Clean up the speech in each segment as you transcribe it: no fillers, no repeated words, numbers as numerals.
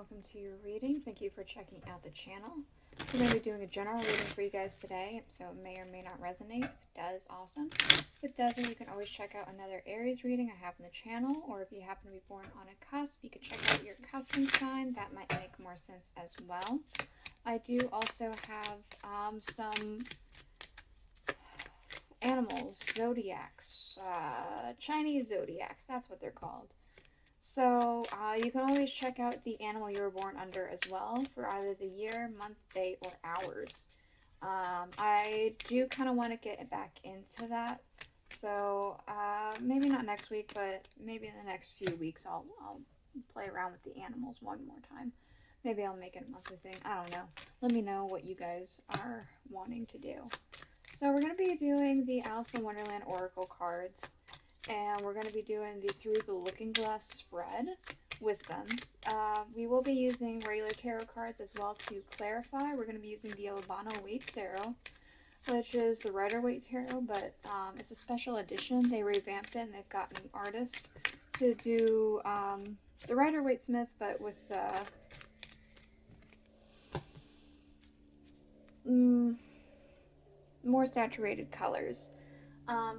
welcome to your reading. Thank you for checking out the channel. We're going to be doing a general reading for you guys today, so it may or may not resonate. If it does, awesome. If it doesn't, you can always check out another Aries reading I have on the channel, or if you happen to be born on a cusp, you can check out your cusping sign. That might make more sense as well. I do also have some animals, zodiacs, Chinese zodiacs, that's what they're called. So you can always check out the animal you were born under as well for either the year, month, day, or hours. I do kind of want to get back into that. So maybe not next week, but maybe in the next few weeks I'll play around with the animals one more time. Maybe I'll make it a monthly thing. I don't know. Let me know what you guys are wanting to do. So we're going to be doing the Alice in Wonderland Oracle cards. And we're going to be doing the Through the Looking Glass spread with them. We will be using regular tarot cards as well to clarify. We're going to be using the Albano-Waite tarot, which is the Rider-Waite tarot, but it's a special edition. They revamped it and they've gotten an artist to do the Rider-Waite Smith, but with more saturated colors.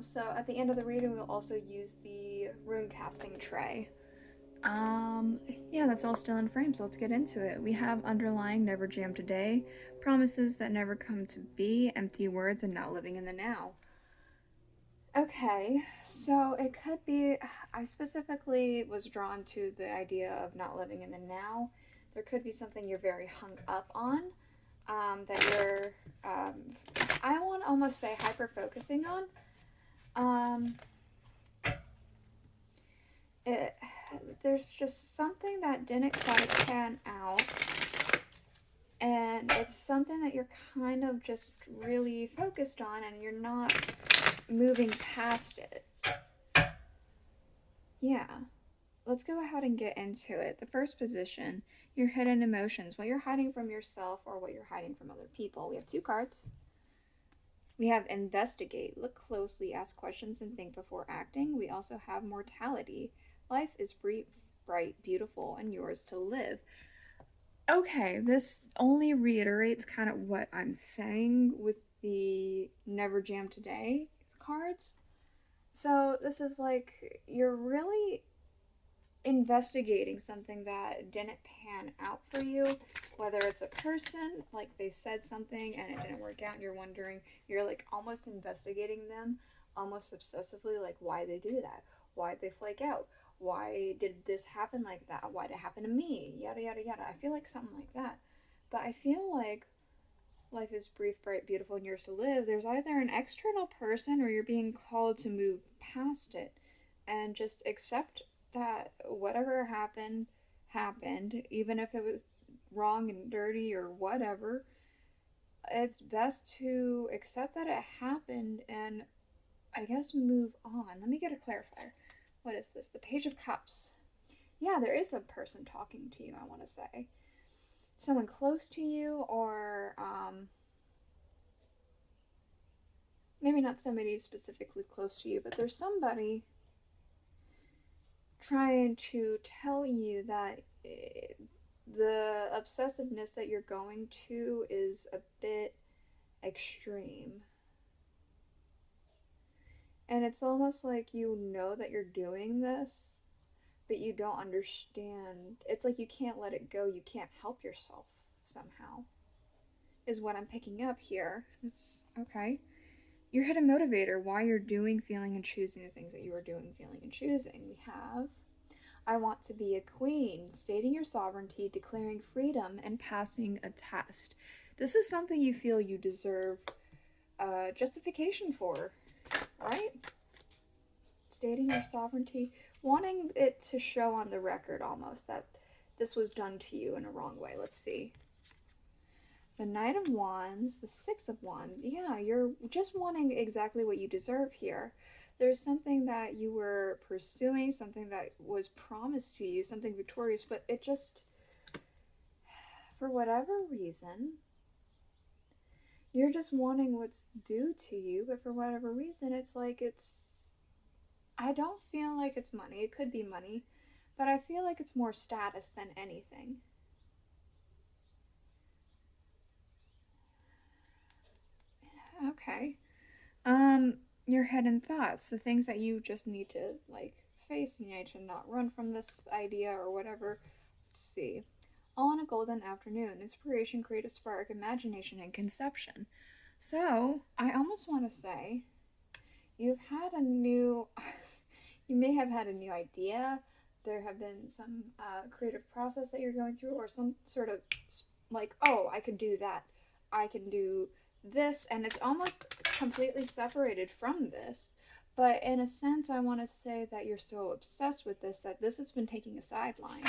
So at the end of the reading, we'll also use the rune casting tray. Yeah, that's all still in frame, so let's get into it. We have underlying never jam today, promises that never come to be, empty words, and not living in the now. Okay, so it could be, I specifically was drawn to the idea of not living in the now. There could be something you're very hung up on, that you're, I want to almost say hyper-focusing on. There's just something that didn't quite pan out, and it's something that you're kind of just really focused on and you're not moving past it. Yeah, let's go ahead and get into it. The first position, your hidden emotions, what you're hiding from yourself or what you're hiding from other people. We have two cards. We have investigate, look closely, ask questions, and think before acting. We also have mortality. Life is brief, bright, beautiful, and yours to live. Okay, this only reiterates kind of what I'm saying with the Never Jam Today cards. So this is like, you're really investigating something that didn't pan out for you, whether it's a person, like they said something and it didn't work out and you're wondering, you're like almost investigating them, almost obsessively, like why they do that, why they flake out, why did this happen like that, why did it happen to me, yada yada yada. I feel like something like that. But I feel like life is brief, bright, beautiful, and yours to live. There's either an external person or you're being called to move past it and just accept that whatever happened, even if it was wrong and dirty or whatever. It's best to accept that it happened and I guess move on. Let me get a clarifier. What is this? The Page of Cups. Yeah, there is a person talking to you, I want to say. Someone close to you, or maybe not somebody specifically close to you, but there's somebody trying to tell you that the obsessiveness that you're going to is a bit extreme. And it's almost like you know that you're doing this, but you don't understand. It's like you can't let it go. You can't help yourself somehow, is what I'm picking up here. It's okay. Your hidden motivator, why you're doing, feeling, and choosing the things that you are doing, feeling, and choosing. We have I want to be a queen, stating your sovereignty, declaring freedom, and passing a test. This is something you feel you deserve justification for, right? Stating your sovereignty, wanting it to show on the record almost that this was done to you in a wrong way. Let's see. The Knight of Wands, the Six of Wands. Yeah, you're just wanting exactly what you deserve here. There's something that you were pursuing, something that was promised to you, something victorious, but it just, for whatever reason, you're just wanting what's due to you, but for whatever reason, it's like I don't feel like it's money. It could be money, but I feel like it's more status than anything. Okay. Um, your hidden thoughts, the things that you just need to like face. You need to not run from this idea or whatever. Let's see. All on a golden afternoon. Inspiration, creative spark, imagination, and conception. So, I almost want to say you've had a new, you may have had a new idea. There have been some creative process that you're going through, or some sort of like, oh, I could do that. I can do this. And it's almost completely separated from this. But in a sense, I want to say that you're so obsessed with this that this has been taking a sideline.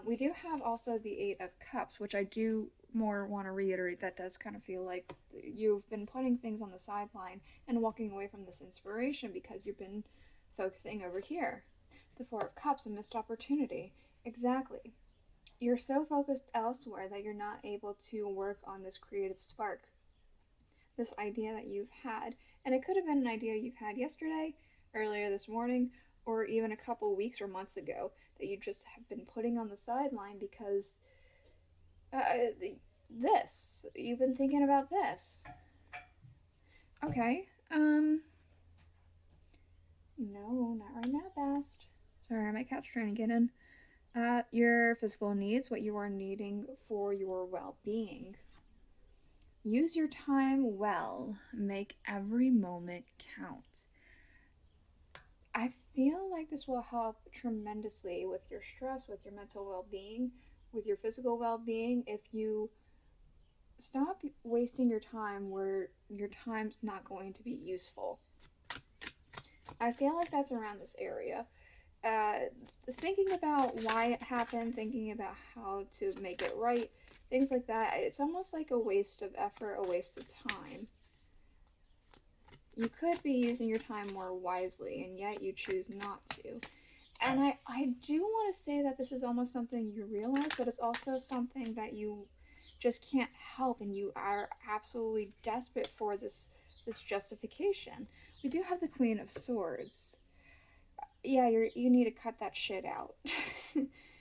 We do have also the Eight of Cups, which I do more want to reiterate. That does kind of feel like you've been putting things on the sideline and walking away from this inspiration because you've been focusing over here. The Four of Cups, a missed opportunity. Exactly. You're so focused elsewhere that you're not able to work on this creative spark, this idea that you've had. And it could have been an idea you've had yesterday, earlier this morning, or even a couple weeks or months ago that you just have been putting on the sideline because uh, this. You've been thinking about this. Okay. No, not right now, Bast. Sorry, my cat's trying to get in. Your physical needs, what you are needing for your well being. Use your time well. Make every moment count. I feel like this will help tremendously with your stress, with your mental well being, with your physical well being if you stop wasting your time where your time's not going to be useful. I feel like that's around this area. Uh, Thinking about why it happened, thinking about how to make it right, things like that, it's almost like a waste of effort, a waste of time. You could be using your time more wisely, and yet you choose not to. And I do want to say that this is almost something you realize, but it's also something that you just can't help, and you are absolutely desperate for this justification. We do have the Queen of Swords. Yeah, you need to cut that shit out.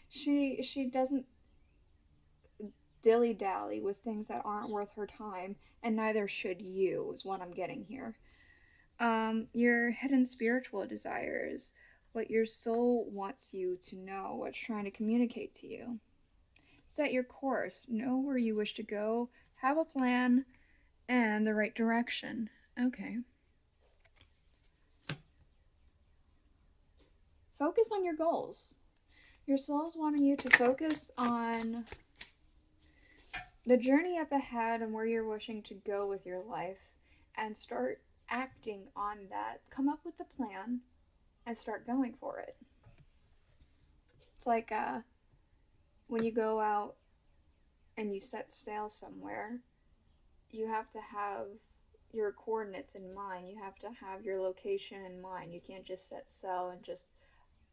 She doesn't dilly dally with things that aren't worth her time, and neither should you. Is what I'm getting here. Your hidden spiritual desires, what your soul wants you to know, what's trying to communicate to you. Set your course, know where you wish to go, have a plan, and the right direction. Okay. Focus on your goals. Your soul's wanting you to focus on the journey up ahead and where you're wishing to go with your life and start acting on that. Come up with a plan and start going for it. It's like when you go out and you set sail somewhere, you have to have your coordinates in mind. You have to have your location in mind. You can't just set sail and just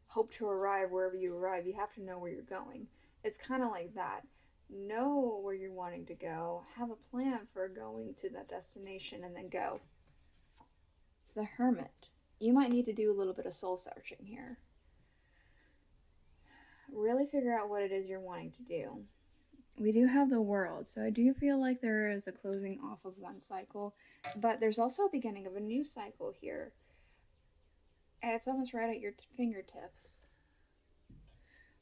hope to arrive wherever you arrive. You have to know where you're going. It's kind of like that. Know where you're wanting to go, have a plan for going to that destination, and then go. The Hermit. You might need to do a little bit of soul searching here. Really figure out what it is you're wanting to do. We do have the World, so I do feel like there is a closing off of one cycle, but there's also a beginning of a new cycle here. And it's almost right at your fingertips.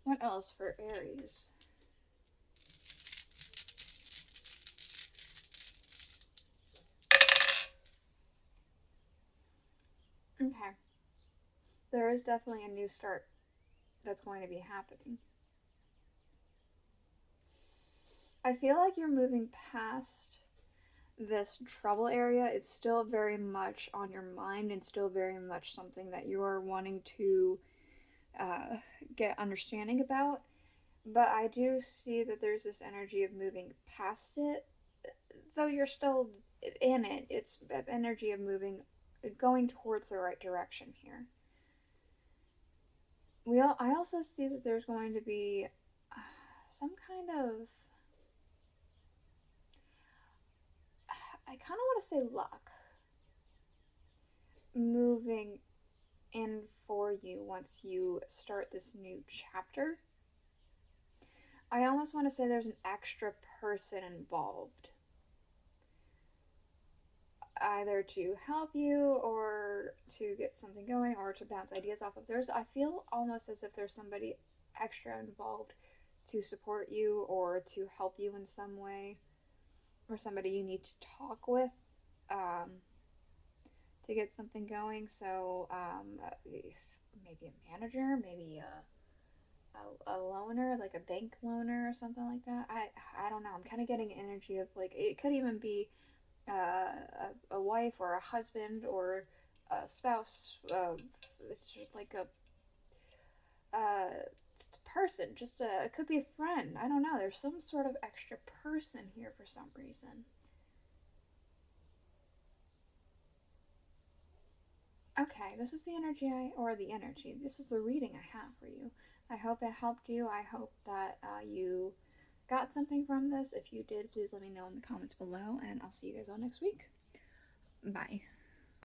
What else for Aries? Okay. There is definitely a new start that's going to be happening. I feel like you're moving past this trouble area. It's still very much on your mind and still very much something that you are wanting to get understanding about. But I do see that there's this energy of moving past it, though you're still in it. It's energy of moving, going towards the right direction here. I also see that there's going to be some kind of, I kind of want to say luck moving in for you once you start this new chapter. I almost want to say there's an extra person involved. either to help you or to get something going or to bounce ideas off of theirs. I feel almost as if there's somebody extra involved to support you or to help you in some way, or somebody you need to talk with um, to get something going. So maybe a manager, maybe a loaner, like a bank loaner or something like that. I don't know. I'm kind of getting energy of like it could even be a wife or a husband or a spouse. It's just like just a person. It could be a friend. I don't know. There's some sort of extra person here for some reason. Okay, this is the energy this is the reading I have for you. I hope it helped you. I hope that you got something from this. If you did, please let me know in the comments below, and I'll see you guys all next week. Bye.